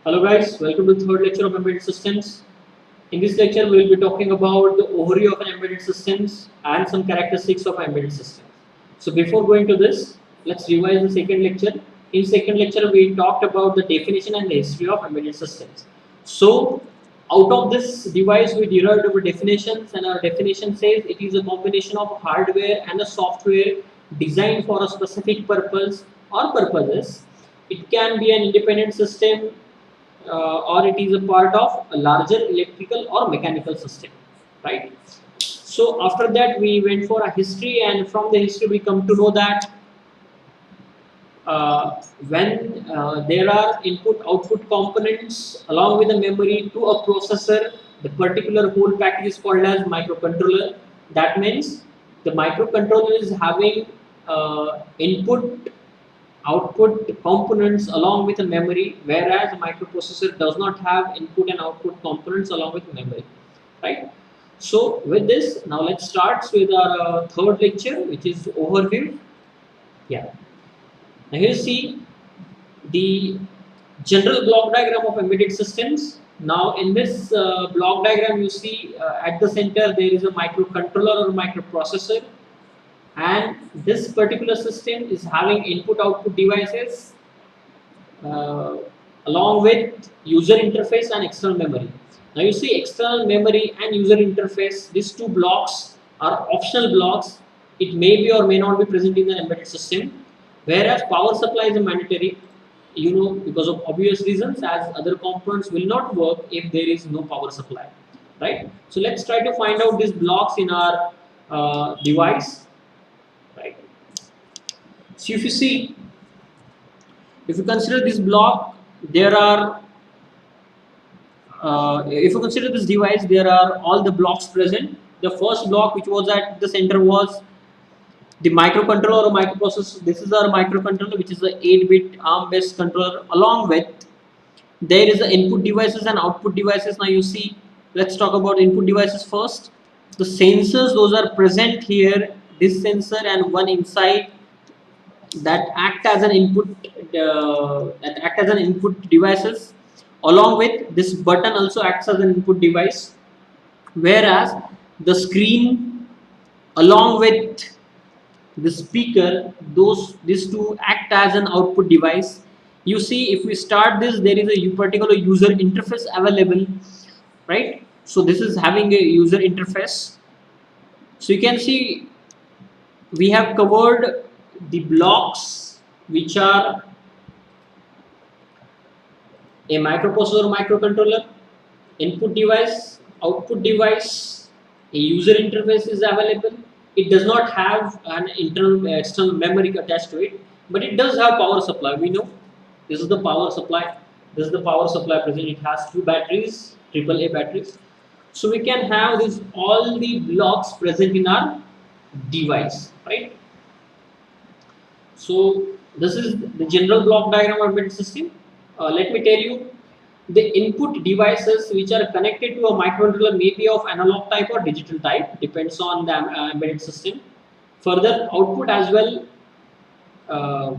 Hello guys, welcome to the third lecture of embedded systems. In this lecture, we will be talking about the overview of an embedded systems and some characteristics of embedded systems. So before going to this, let's revise the second lecture. In second lecture, we talked about the definition and the history of embedded systems. So out of this device, we derived our definitions, and our definition says it is a combination of hardware and a software designed for a specific purpose or purposes. It can be an independent system or it is a part of a larger electrical or mechanical system, right? So after that we went for a history, and from the history we come to know that when there are input output components along with the memory to a processor, the particular whole package is called as microcontroller. That means the microcontroller is having input output components along with a memory, whereas a microprocessor does not have input and output components along with memory, right? So with this, now let's start with our third lecture, which is overview. Yeah, now here you see the general block diagram of embedded systems. Now in this block diagram, you see at the center there is a microcontroller or microprocessor, and this particular system is having input output devices uh, along with user interface and external memory. Now you see external memory and user interface, these two blocks are optional blocks. It may be or may not be present in the embedded system, whereas power supply is a mandatory, because of obvious reasons, as other components will not work if there is no power supply, right? So let's try to find out these blocks in our device, right? So if you see, if you consider this block, there are if you consider this device, there are all the blocks present. The first block which was at the center was the microcontroller or microprocessor. This is our microcontroller, which is the 8-bit ARM based controller. Along with there is the input devices and output devices. Now you see, let's talk about input devices first. The sensors, those are present here, this sensor and one inside, that act as an input devices. Along with this button also acts as an input device, whereas the screen along with the speaker, these two act as an output device. You see, if we start this, there is a particular user interface available, right? So this is having a user interface. So you can see we have covered the blocks which are a microprocessor or microcontroller, input device, output device, a user interface is available. It does not have an internal external memory attached to it, but it does have power supply. We know this is the power supply. This is the power supply present. It has two batteries, AAA batteries. So we can have this all the blocks present in our device, right? So this is the general block diagram of embedded system. Let me tell you, the input devices which are connected to a microcontroller may be of analog type or digital type, depends on the embedded system. Further, output as well, uh,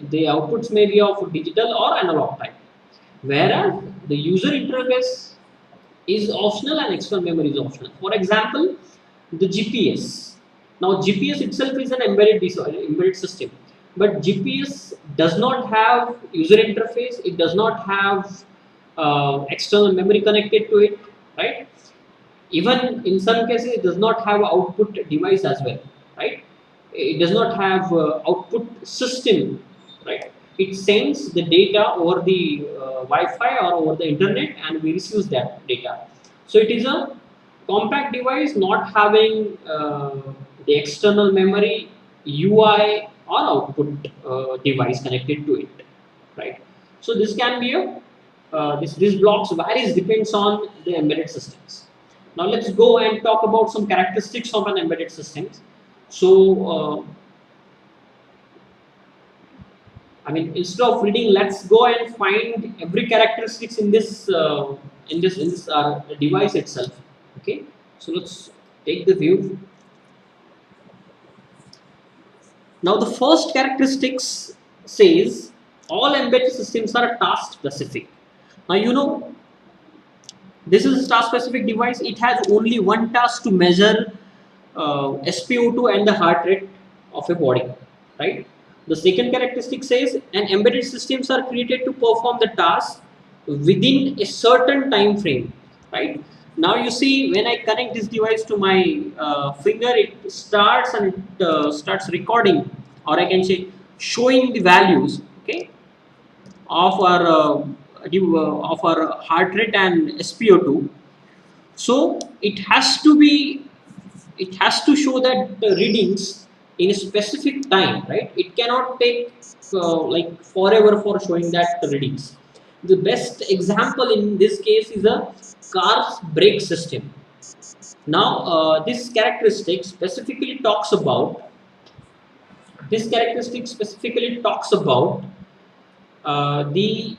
the outputs may be of digital or analog type. Whereas the user interface is optional and external memory is optional. For example, the GPS. Now GPS itself is an embedded system, but GPS does not have user interface. It does not have external memory connected to it, right? Even in some cases, it does not have output device as well, right? It does not have output system, right? It sends the data over the Wi-Fi or over the internet, and we receive that data. So it is a compact device not having the external memory, UI or output device connected to it, right? So this can be a this blocks varies depends on the embedded systems. Now let's go and talk about some characteristics of an embedded system. So I mean, instead of reading, let's go and find every characteristics in this device itself. Okay, so let's take the view. Now the first characteristics says all embedded systems are task specific. Now you know this is a task specific device. It has only one task to measure SpO2 and the heart rate of a body, right? The second characteristic says an embedded systems are created to perform the task within a certain time frame, right? Now you see when I connect this device to my finger, it starts and it starts recording, or I can say showing the values, okay, of of our heart rate and SpO2. So it has to show that the readings in a specific time, right? It cannot take like forever for showing that the readings. The best example in this case is a car's brake system. Now this characteristic specifically talks about the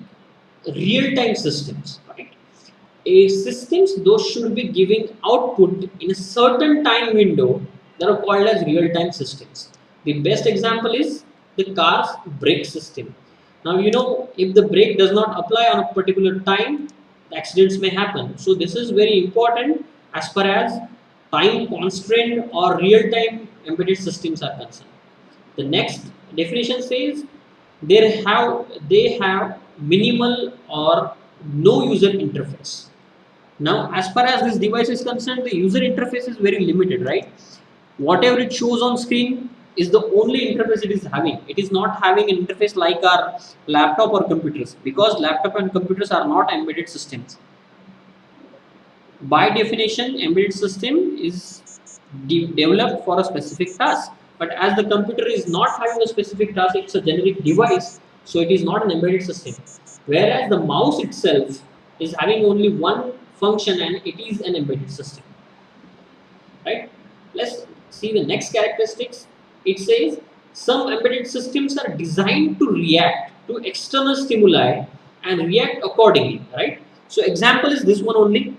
real-time systems, right? A systems those should be giving output in a certain time window that are called as real-time systems. The best example is the car's brake system. Now you know if the brake does not apply on a particular time, accidents may happen. So this is very important as far as time constrained or real-time embedded systems are concerned. The next definition says they have minimal or no user interface. Now, as far as this device is concerned, the user interface is very limited, right? Whatever it shows on screen is the only interface it is having. It is not having an interface like our laptop or computers, because laptop and computers are not embedded systems. By definition, embedded system is developed for a specific task. But as the computer is not having a specific task, it's a generic device, so it is not an embedded system. Whereas the mouse itself is having only one function and it is an embedded system, right? Let's see the next characteristics. It says some embedded systems are designed to react to external stimuli and react accordingly, right? So example is this one only.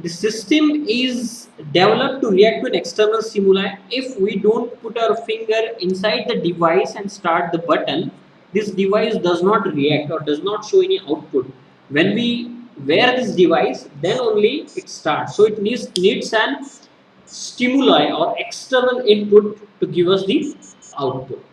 The system is developed to react to an external stimuli. If we don't put our finger inside the device and start the button, this device does not react or does not show any output. When we wear this device, then only it starts. So it needs an stimuli or external input to give us the output.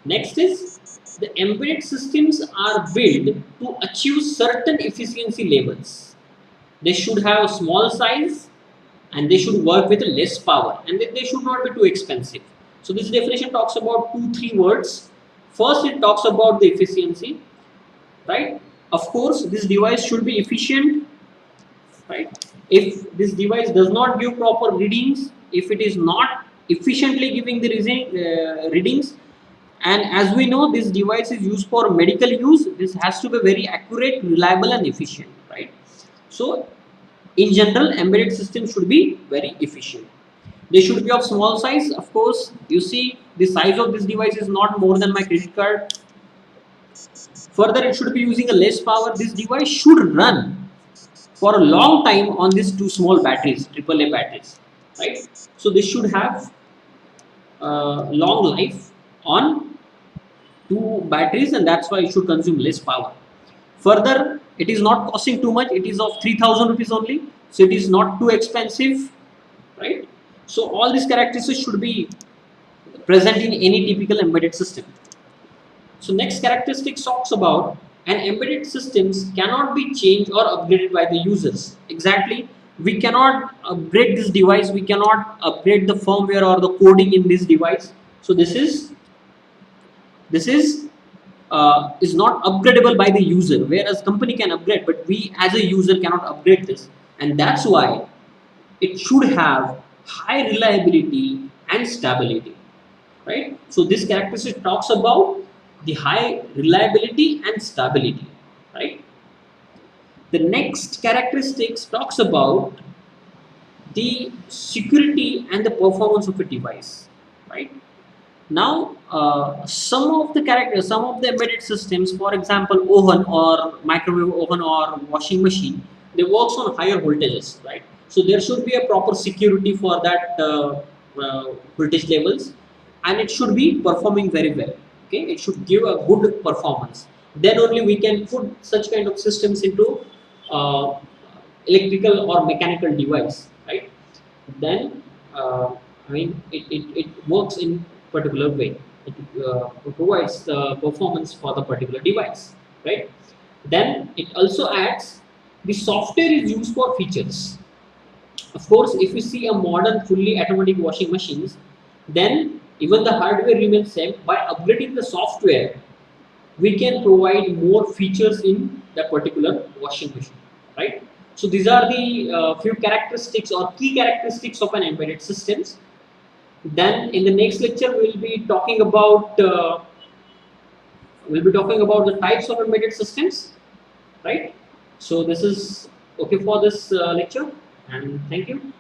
Next is the embedded systems are built to achieve certain efficiency levels. They should have a small size and they should work with less power, and they should not be too expensive. So this definition talks about 2-3 words. First, it talks about the efficiency, right? Of course, this device should be efficient, right? If this device does not give proper readings, if it is not efficiently giving the readings, and as we know this device is used for medical use, this has to be very accurate, reliable and efficient, right? So in general, embedded systems should be very efficient. They should be of small size. Of course, you see the size of this device is not more than my credit card. Further, it should be using a less power. This device should run for a long time on these two small batteries, AAA batteries, right? So this should have long life on two batteries, and that's why it should consume less power. Further, it is not costing too much. It is of 3,000 rupees only, so it is not too expensive, right? So all these characteristics should be present in any typical embedded system. So next characteristic talks about an embedded systems cannot be changed or upgraded by the users. Exactly, we cannot upgrade this device. We cannot upgrade the firmware or the coding in this device. So this is not upgradable by the user, whereas company can upgrade, but we as a user cannot upgrade this, and that's why it should have high reliability and stability, right? So this characteristic talks about the high reliability and stability, right? The next characteristics talks about the security and the performance of a device, right? Now, some of the embedded systems, for example, oven or microwave oven or washing machine, they works on higher voltages, right? So there should be a proper security for that voltage levels, and it should be performing very well. Okay, it should give a good performance. Then only we can put such kind of systems into electrical or mechanical device, right? Then I mean it works in particular way. It provides the performance for the particular device, right? Then it also adds the software is used for features. Of course, if you see a modern fully automatic washing machines, then even the hardware remains same. By upgrading the software, we can provide more features in the particular washing machine, right? So these are the few characteristics or key characteristics of an embedded systems. Then in the next lecture we'll be talking about the types of embedded systems, right? So this is okay for this lecture, and thank you.